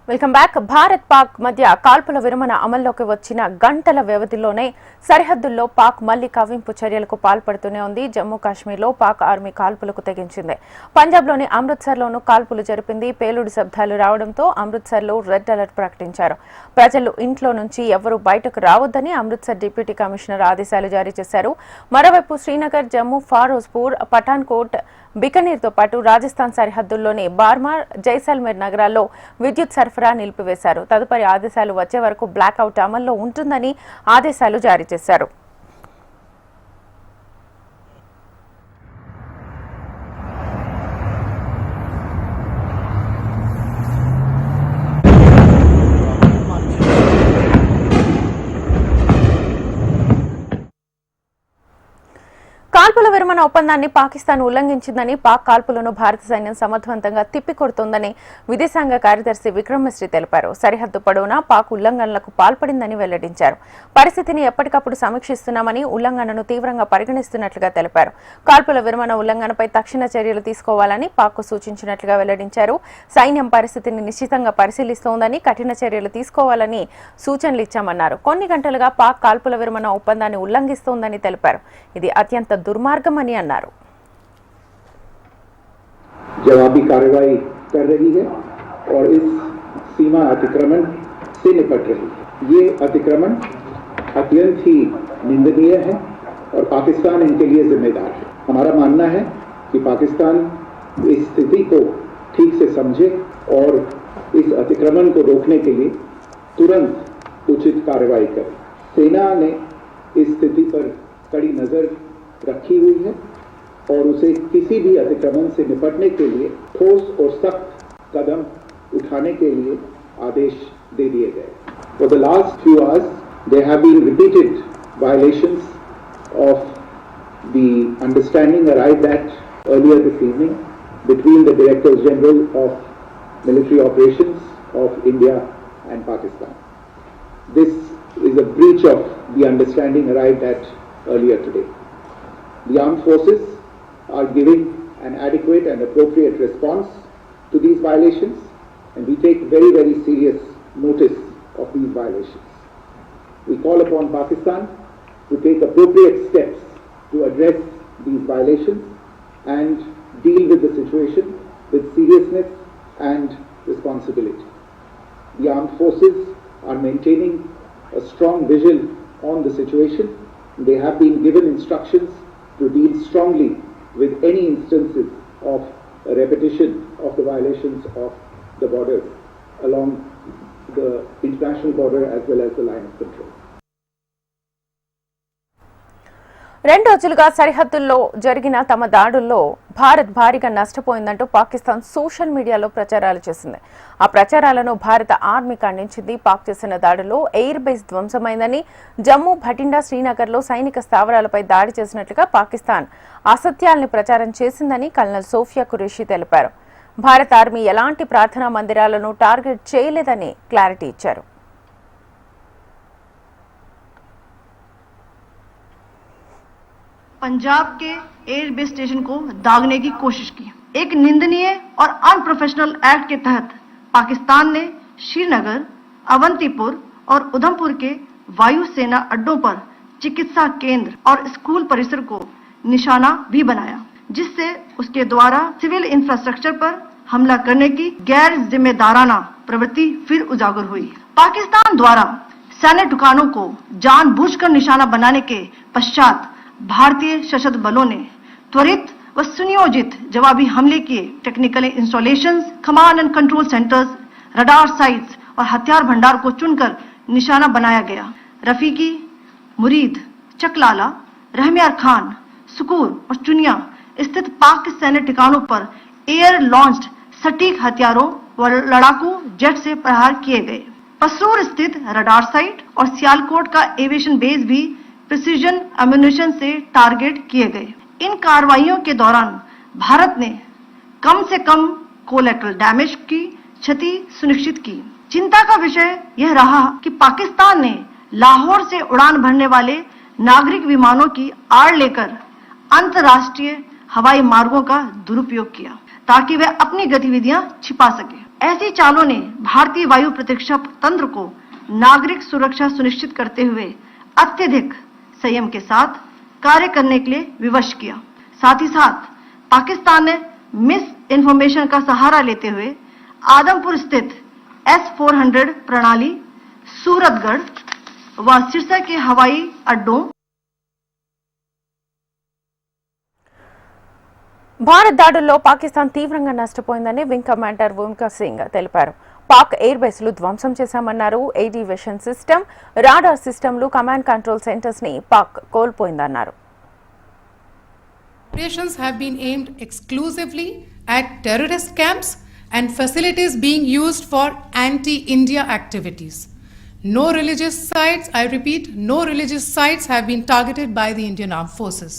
Welcome back. Bharat Pak మధ్య కాల్పుల విరమణ అమల్లోకి వచ్చిన గంటల వ్యవధిలోనే సరిహద్దుల్లో పాక్ మళ్లీ కవ్వింపు చర్యలకు పాల్పడుతూనే ఉంది. జమ్మూ కాశ్మీర్లో పాక్ ఆర్మీ కాల్పులకు తెగించింది. పంజాబ్లోని అమృత్సర్లోనూ కాల్పులు జరిపింది. పేలుడు శబ్దాలు రావడంతో అమృత్సర్లో రెడ్ అలర్ట్ ప్రకటించారు. ప్రజలు ఇంట్లో నుంచి ఎవరూ బయటకు రావద్దని అమృత్సర్ డిప్యూటీ కమిషనర్ ఆదేశాలు జారీ చేశారు. మరోవైపు శ్రీనగర్, జమ్మూ, ఫారోజ్పూర్, పఠాన్కోట్, బికనీర్తో పాటు రాజస్థాన్ సరిహద్దుల్లోని బార్మార్, జైసల్మేర్ నగరాల్లో విద్యుత్ సరఫరా నిలిపివేశారు. తదుపరి ఆదేశాలు వచ్చే వరకు బ్లాక్అవుట్ అమల్లో ఉంటుందని ఆదేశాలు జారీ చేశారు. కాల్పుల విరమణ ఒప్పందాన్ని పాకిస్తాన్ ఉల్లంఘించిందని, పాక్ కాల్పులను భారత సైన్యం సమర్థవంతంగా తిప్పికొడుతోందని విదేశాంగ కార్యదర్శి విక్రమ్ మిశ్రీ తెలిపారు. సరిహద్దు పొడవునా పాక్ ఉల్లంఘనలకు పాల్పడిందని వెల్లడించారు. పరిస్థితిని ఎప్పటికప్పుడు సమీక్షిస్తున్నామని, ఉల్లంఘనను తీవ్రంగా పరిగణిస్తున్నట్లుగా తెలిపారు. కాల్పుల విరమణ ఉల్లంఘనపై తక్షణ చర్యలు తీసుకోవాలని పాక్కు సూచించినట్లుగా వెల్లడించారు. సైన్యం పరిస్థితిని నిశ్చితంగా పరిశీలిస్తోందని, కఠిన చర్యలు తీసుకోవాలని సూచనలు ఇచ్చామన్నారు. కొన్ని గంటలుగా పాక్ కాల్పుల విరమణ ఒప్పందాన్ని ఉల్లంఘిస్తోందని తెలిపారు. ఇది అత్యంత दुर्मार्गमनी अन्नारू। जवाबी कार्रवाई कर रही है और इस सीमा अतिक्रमण से निपट रही है। ये अतिक्रमण अत्यंत ही निंदनीय है और पाकिस्तान इनके लिए जिम्मेदार है। हमारा मानना है कि पाकिस्तान इस स्थिति को ठीक से समझे और इस अतिक्रमण को रोकने के लिए तुरंत उचित कार्रवाई करे। सेना ने इस स्थिति पर कड़ी नजर रखी हुई है और उसे किसी भी अतिक्रमण से निपटने के लिए ठोस और सख्त कदम उठाने के लिए आदेश दे दिए गए। For the last few hours, there have been repeated violations of the understanding arrived at earlier this evening between the Directors General of Military Operations of India and Pakistan. This is a breach of the understanding arrived at earlier today. The armed forces are giving an adequate and appropriate response to these violations, and we take very, very serious notice of these violations. We call upon Pakistan to take appropriate steps to address these violations and deal with the situation with seriousness and responsibility. The armed forces are maintaining a strong vigil on the situation. They have been given instructions to deal strongly with any instances of a repetition of the violations of the borders along the international border as well as the line of control. రెండు రోజులుగా సరిహద్దుల్లో జరిగిన తమ దాడుల్లో భారత్ భారీగా నష్టపోయిందంటూ Pakistan social మీడియాలో ప్రచారాలు చేసింది. ఆ ప్రచారాలను భారత ఆర్మీ ఖండించింది. పాక్ చేసిన దాడుల్లో ఎయిర్ బేస్ ధ్వంసమైందని, జమ్మూ, భటిండా, శ్రీనగర్లో సైనిక స్థావరాలపై దాడి చేసినట్లుగా పాకిస్తాన్ అసత్యాల్ని ప్రచారం చేసిందని కల్నల్ సోఫియా ఖురేషీ తెలిపారు. భారత ఆర్మీ ఎలాంటి ప్రార్థనా మందిరాలను టార్గెట్ చేయలేదని క్లారిటీ ఇచ్చారు. पंजाब के एयर बेस स्टेशन को दागने की कोशिश की। एक निंदनीय और अनप्रोफेशनल एक्ट के तहत पाकिस्तान ने श्रीनगर, अवंतीपुर और उधमपुर के वायुसेना अड्डों पर चिकित्सा केंद्र और स्कूल परिसर को निशाना भी बनाया, जिससे उसके द्वारा सिविल इंफ्रास्ट्रक्चर पर हमला करने की गैर जिम्मेदाराना प्रवृत्ति फिर उजागर हुई। पाकिस्तान द्वारा सैन्य ठिकानों को जानबूझकर निशाना बनाने के पश्चात भारतीय सशस्त्र बलों ने त्वरित व सुनियोजित जवाबी हमले किए। Technical installations, command and control centres, radar sites और हथियार भंडार को चुनकर निशाना बनाया गया। रफीकी, मुरीद, चकलाला, रहमियार खान, सुकूर और चुनिया स्थित पाक सैन्य ठिकानों पर एयर लॉन्च्ड सटीक हथियारों व लड़ाकू जेट से प्रहार किए गए। पसरूर स्थित रडार साइट और सियालकोट का एविएशन बेस भी प्रिसीजन एम्युनिशन से टारगेट किए गए। इन कार्रवाइयों के दौरान भारत ने कम से कम कोलैटरल डैमेज की क्षति सुनिश्चित की। चिंता का विषय यह रहा कि पाकिस्तान ने लाहौर से उड़ान भरने वाले नागरिक विमानों की आड़ लेकर अंतर्राष्ट्रीय हवाई मार्गों का दुरुपयोग किया ताकि वे अपनी गतिविधियां छिपा सके। ऐसी चालों ने भारतीय वायु प्रतिरक्षा तंत्र को नागरिक सुरक्षा सुनिश्चित करते हुए अत्यधिक संयम के साथ कार्य करने के लिए विवश किया। साथ ही साथ पाकिस्तान ने मिस इन्फॉर्मेशन का सहारा लेते हुए आदमपुर स्थित S-400 प्रणाली, सूरतगढ़ व सिरसा के हवाई अड्डों భారత్ దాడుల్లో పాకిస్తాన్ తీవ్రంగా నష్టపోయిందని వింగ్ కమాండర్ ఓంకార్ సింగ్ తెలిపారు. పాక్ ఎయిర్ బేస్లు ధ్వంసం చేశామన్నారు. ఏడివేషన్ సిస్టమ్, రాడార్ సిస్టమ్లు, కమాండ్ కంట్రోల్ సెంటర్స్ ని Pak కోల్పోయిందన్నారు. Operations have been aimed exclusively at terrorist camps and facilities being used for anti-India activities. No religious sites, I repeat, no religious sites have been targeted by the Indian Armed Forces.